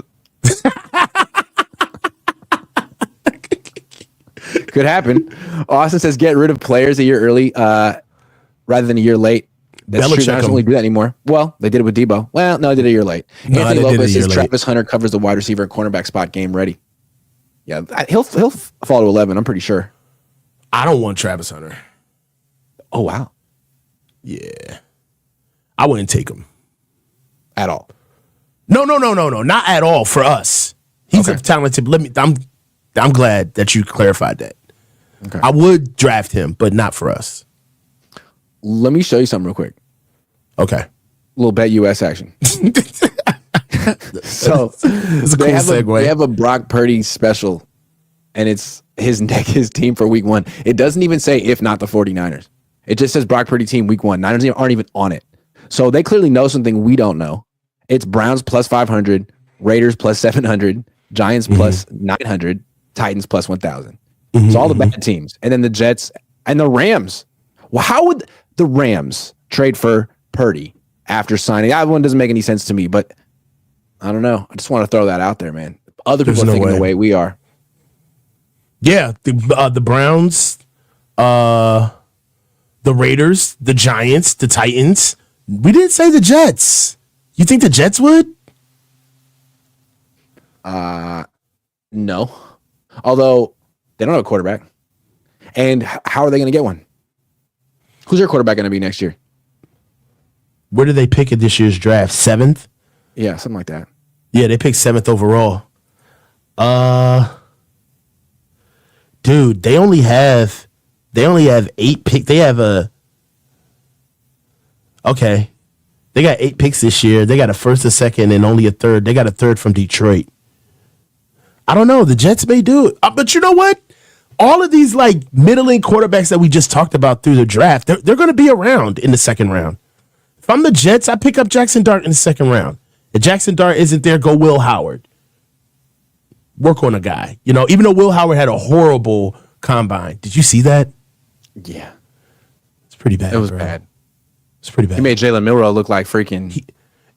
Could happen. Austin says, get rid of players a year early rather than a year late. That's true. They don't really do that anymore. Well, they did it with Debo. Well, no, they did it a year late. No, Anthony Lopez says Travis Hunter covers the wide receiver and cornerback spot, game ready. Yeah, he'll fall to 11, I'm pretty sure. I don't want Travis Hunter. Oh, wow. Yeah. I wouldn't take him. At all. No. Not at all for us. He's a talented. I'm glad that you clarified that. Okay. I would draft him, but not for us. Let me show you something real quick. Okay. Little bet US action. So it's a cool segue. They have a Brock Purdy special, and it's his team for week 1. It doesn't even say if not the 49ers. It just says Brock Purdy team week 1. Niners aren't even on it. So they clearly know something we don't know. It's Browns plus 500, Raiders plus 700, Giants plus 900, Titans plus 1,000. It's all the bad teams. And then the Jets and the Rams. Well, how would the Rams trade for Purdy after signing? That one doesn't make any sense to me, but I don't know. I just want to throw that out there, man. Other people There's are no thinking way. the way we are. Yeah, the Browns, the Raiders, the Giants, the Titans. We didn't say the Jets. You think the Jets would? No. Although they don't have a quarterback. And how are they going to get one? Who's their quarterback going to be next year? Where did they pick in this year's draft? 7th? Yeah, something like that. Yeah, they picked 7th overall. Dude, they only have 8 picks. They got 8 picks this year. They got a first, a second, and only a third. They got a third from Detroit. I don't know. The Jets may do it. But you know what? All of these like middling quarterbacks that we just talked about through the draft, they're going to be around in the second round. If I'm the Jets, I pick up Jackson Dart in the second round. If Jackson Dart isn't there, go Will Howard. Work on a guy. You know, even though Will Howard had a horrible combine. Did you see that? Yeah. It's pretty bad. It was bro. bad. It's pretty bad. He made Jalen Milroe look like freaking.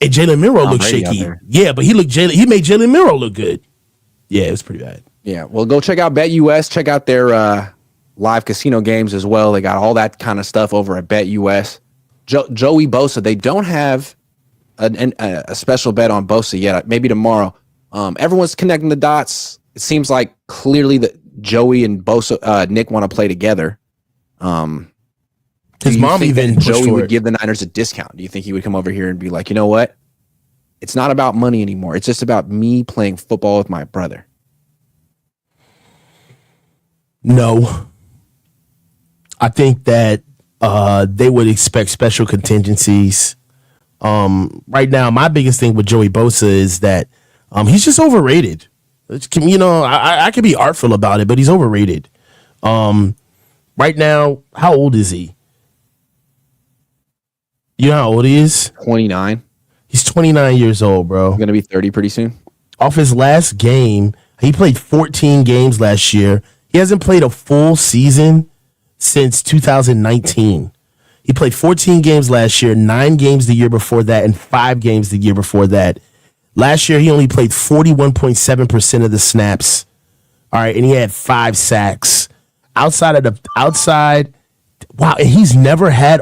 And Jalen Milroe looked Brady out shaky. there. Yeah, but he made Jalen Milroe look good. Yeah, it was pretty bad. Yeah. Well, go check out BetUS. Check out their live casino games as well. They got all that kind of stuff over at BetUS. Joey Bosa. They don't have a special bet on Bosa yet. Maybe tomorrow. Everyone's connecting the dots. It seems like clearly that Joey and Bosa, Nick want to play together. His mom even pushed Joey for would it. give the Niners a discount. Do you think he would come over here and be like, you know what? It's not about money anymore. It's just about me playing football with my brother. No. I think that they would expect special contingencies. Right now, my biggest thing with Joey Bosa is that he's just overrated. You know, I could be artful about it, but he's overrated. Right now, how old is he? You know how old he is? 29. He's 29 years old, bro. Going to be 30 pretty soon. Off his last game, he played 14 games last year. He hasn't played a full season since 2019. He played 14 games last year, 9 games the year before that, and 5 games the year before that. Last year, he only played 41.7% of the snaps. All right, and he had 5 sacks. Outside, wow, and he's never had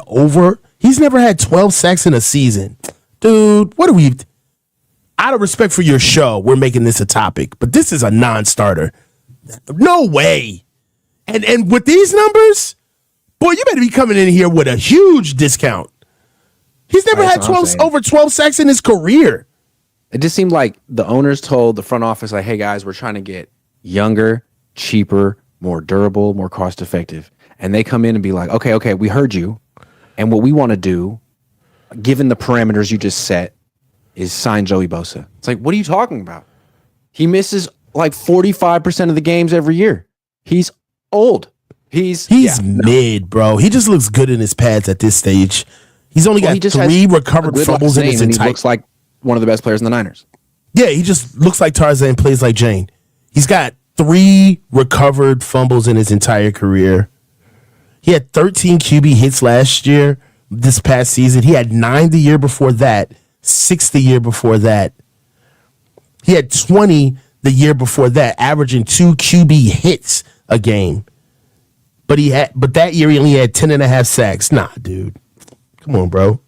12 sacks in a season. Dude, what are we? Out of respect for your show, we're making this a topic, but this is a non-starter. No way. And with these numbers, boy, you better be coming in here with a huge discount. He's never had over 12 sacks in his career. It just seemed like the owners told the front office, like, hey, guys, we're trying to get younger, cheaper, more durable, more cost-effective. And they come in and be like, okay, we heard you. And what we want to do, given the parameters you just set, is sign Joey Bosa. It's like, what are you talking about? He misses like 45% of the games every year. He's old. He's mid, bro. He just looks good in his pads at this stage. He's only got 3 recovered fumbles in his entire. He looks like one of the best players in the Niners. Yeah, he just looks like Tarzan, plays like Jane. He's got 3 recovered fumbles in his entire career. He had 13 QB hits last year, this past season. He had 9 the year before that, 6 the year before that. He had 20 the year before that, averaging 2 QB hits a game. But that year he only had 10.5 sacks. Nah, dude. Come on, bro.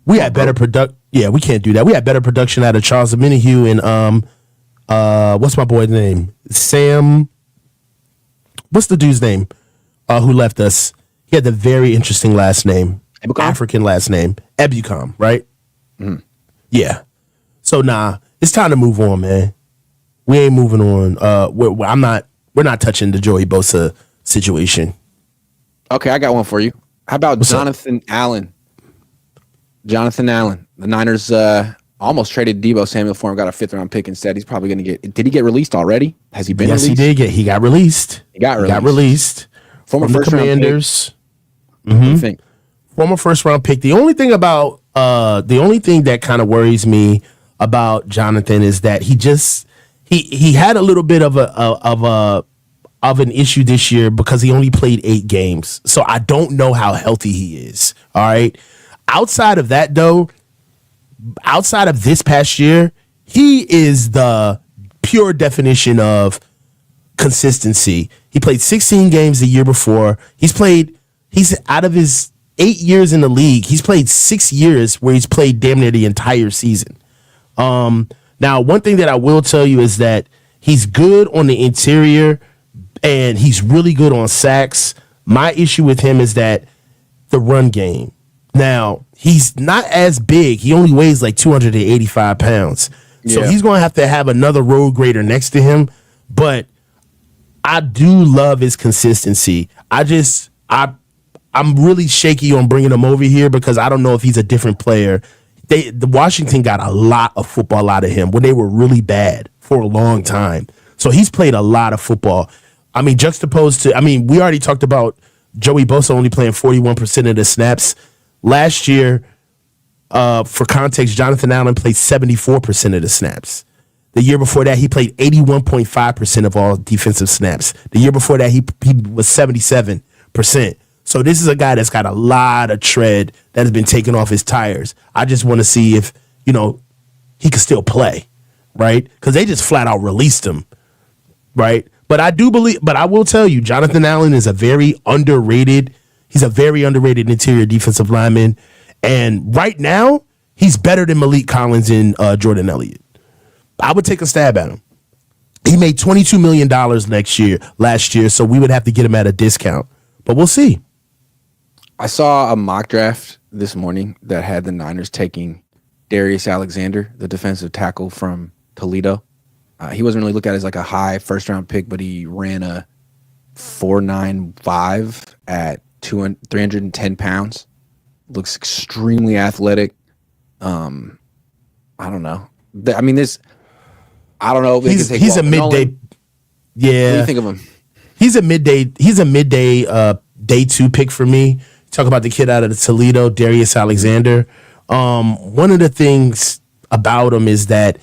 We had better production. Yeah, we can't do that. We had better production out of Charles Omenihu and what's my boy's name? Sam. What's the dude's name? Who left us? He had the very interesting last name. Ebucom? African last name. Ebucom, right? Mm. Yeah. So it's time to move on, man. We ain't moving on. We're not touching the Joey Bosa situation. Okay, I got one for you. How about Jonathan Allen? Jonathan Allen. The Niners almost traded Deebo Samuel for him, got a 5th-round pick instead. He's probably going to get. Did he get released already? Has he been released? Yes, he did. He got released. He got released. Former first round Commanders. What do you think? Former first-round pick. The only thing that kind of worries me about Jonathan is that he had a little bit of an issue this year because he only played 8 games. So I don't know how healthy he is. All right. Outside of that, though, outside of this past year, he is the pure definition of consistency. He played 16 games the year before. He's out of his 8 years in the league, he's played 6 years where he's played damn near the entire season. Now, one thing that I will tell you is that he's good on the interior and he's really good on sacks. My issue with him is that the run game. Now, he's not as big. He only weighs like 285 pounds. So he's going to have another road grader next to him. But I do love his consistency. I'm really shaky on bringing him over here because I don't know if he's a different player. The Washington got a lot of football out of him when they were really bad for a long time. So he's played a lot of football. I mean, juxtaposed to, we already talked about Joey Bosa only playing 41% of the snaps. Last year, for context, Jonathan Allen played 74% of the snaps. The year before that, he played 81.5% of all defensive snaps. The year before that, he was 77%. So this is a guy that's got a lot of tread that has been taken off his tires. I just want to see if, he can still play, right? Because they just flat out released him, right? But I will tell you, Jonathan Allen is he's a very underrated interior defensive lineman. And right now, he's better than Malik Collins and Jordan Elliott. I would take a stab at him. He made $22 million last year, so we would have to get him at a discount. But we'll see. I saw a mock draft this morning that had the Niners taking Darius Alexander, the defensive tackle from Toledo. He wasn't really looked at as like a high first-round pick, but he ran a 4.95 at 310 pounds. Looks extremely athletic. I don't know. I don't know. He's a midday. Yeah. What do you think of him? He's a midday day 2 pick for me. Talk about the kid out of the Toledo, Darius Alexander. One of the things about him is that,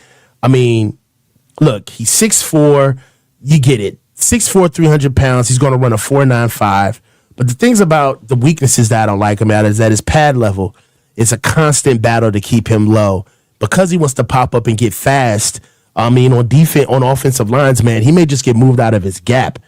look, he's 6'4". You get it. 6'4", 300 pounds. He's going to run a 4.95. But the things about the weaknesses that I don't like him at is that his pad level is a constant battle to keep him low. Because he wants to pop up and get fast, on offensive lines, man, he may just get moved out of his gap.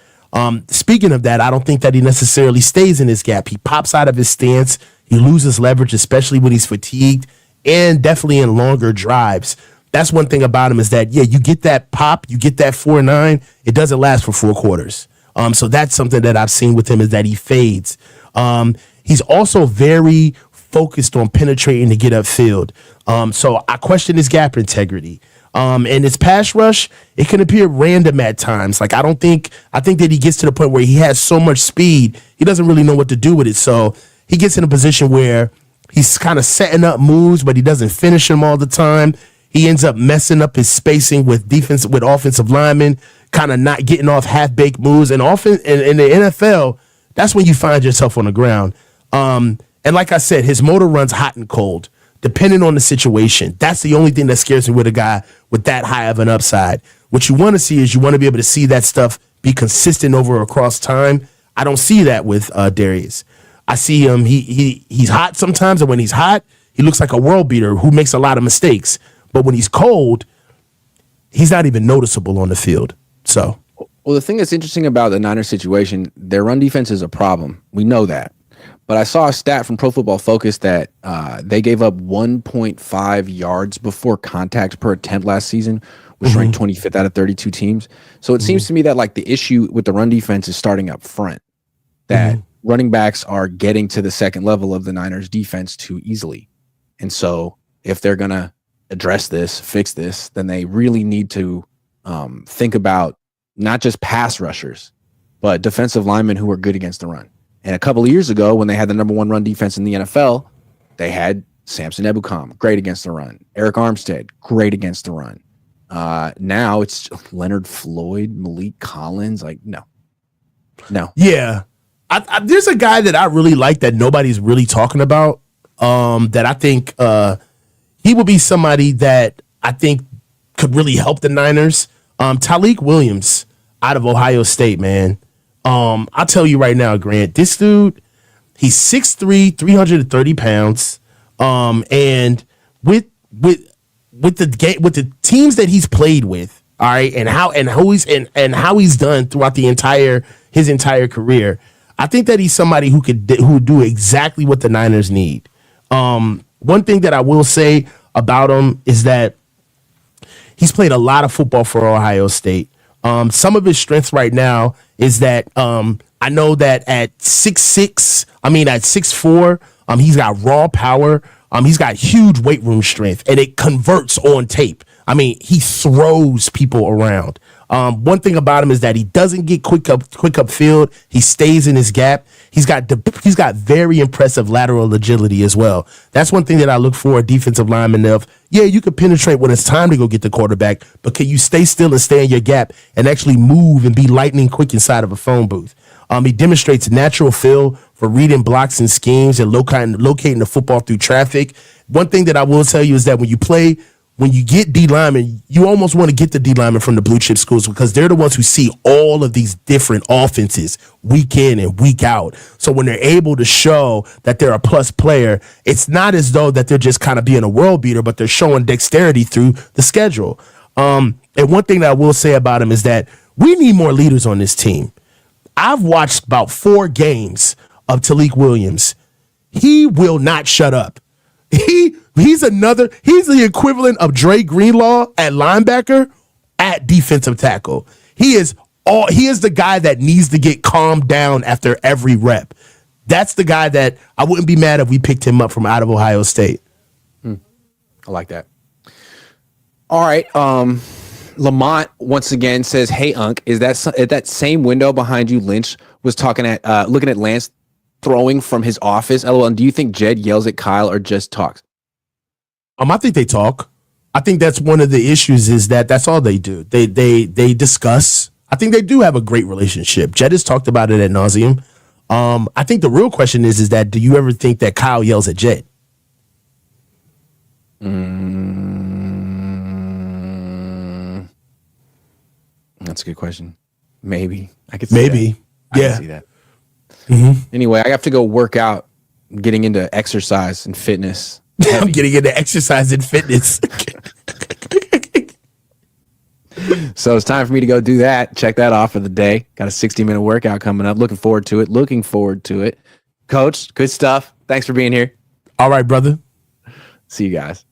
Speaking of that, I don't think that he necessarily stays in his gap. He pops out of his stance. He loses leverage, especially when he's fatigued, and definitely in longer drives. That's one thing about him is that, you get that pop, you get that 4.9, it doesn't last for 4 quarters. So that's something that I've seen with him is that he fades. He's also very focused on penetrating to get upfield. So I question his gap integrity. And his pass rush, it can appear random at times. Like I think that he gets to the point where he has so much speed, he doesn't really know what to do with it. So he gets in a position where he's kind of setting up moves, but he doesn't finish them all the time. He ends up messing up his spacing with offensive linemen, kind of not getting off half-baked moves. And often in the NFL, that's when you find yourself on the ground. And like I said, his motor runs hot and cold, depending on the situation. That's the only thing that scares me with a guy with that high of an upside. What you want to see is you want to be able to see that stuff be consistent across time. I don't see that with Darius. I see him, he's hot sometimes, and when he's hot, he looks like a world beater who makes a lot of mistakes. But when he's cold, he's not even noticeable on the field. So, well, the thing that's interesting about the Niners situation, their run defense is a problem. We know that. But I saw a stat from Pro Football Focus that they gave up 1.5 yards before contact per attempt last season, which ranked 25th out of 32 teams. So it seems to me that like the issue with the run defense is starting up front, that running backs are getting to the second level of the Niners defense too easily. And so if they're going to fix this, then they really need to think about not just pass rushers, but defensive linemen who are good against the run. And a couple of years ago, when they had the number 1 run defense in the NFL, they had Samson Ebukam, great against the run. Eric Armstead, great against the run. Now it's Leonard Floyd, Malik Collins. Like, no. Yeah. There's a guy that I really like that nobody's really talking about, that I think he will be somebody that I think could really help the Niners. Tyleik Williams out of Ohio State, man. I'll tell you right now, Grant, this dude, he's 6'3", 330 pounds. And with with the teams that he's played with, all right, and how he's done throughout his entire career, I think that he's somebody who would do exactly what the Niners need. One thing that I will say about him is that he's played a lot of football for Ohio State. Some of his strengths right now is that I know that at 6'4", he's got raw power. He's got huge weight room strength, and it converts on tape. I mean, he throws people around. One thing about him is that he doesn't get quick up field. He stays in his gap. He's got very impressive lateral agility as well. That's one thing that I look for a defensive lineman of. Yeah, you can penetrate when it's time to go get the quarterback, but can you stay still and stay in your gap and actually move and be lightning quick inside of a phone booth? He demonstrates natural feel for reading blocks and schemes and locating the football through traffic. One thing that I will tell you is that when you get D linemen, you almost want to get the D linemen from the blue chip schools because they're the ones who see all of these different offenses week in and week out. So when they're able to show that they're a plus player, it's not as though that they're just kind of being a world beater, but they're showing dexterity through the schedule. And one thing that I will say about him is that we need more leaders on this team. I've watched about 4 games of Talik Williams. He will not shut up. He's the equivalent of Dre Greenlaw at linebacker at defensive tackle. He is the guy that needs to get calmed down after every rep. That's the guy that I wouldn't be mad if we picked him up from out of Ohio State. I like that. All right. Lamont once again says, "Hey, Unc, is that at that same window behind you? Lynch was looking at Lance throwing from his office. LOL. And do you think Jed yells at Kyle or just talks?" I think they talk. I think that's one of the issues is that that's all they do. They discuss. I think they do have a great relationship. Jed has talked about it ad nauseum. I think the real question is that do you ever think that Kyle yells at Jed? That's a good question. Maybe I could maybe. I can see that. Anyway, I have to go work out, getting into exercise and fitness. I'm getting into exercise and fitness. So it's time for me to go do that. Check that off for the day. Got a 60-minute workout coming up. Looking forward to it. Coach, good stuff. Thanks for being here. All right, brother. See you guys.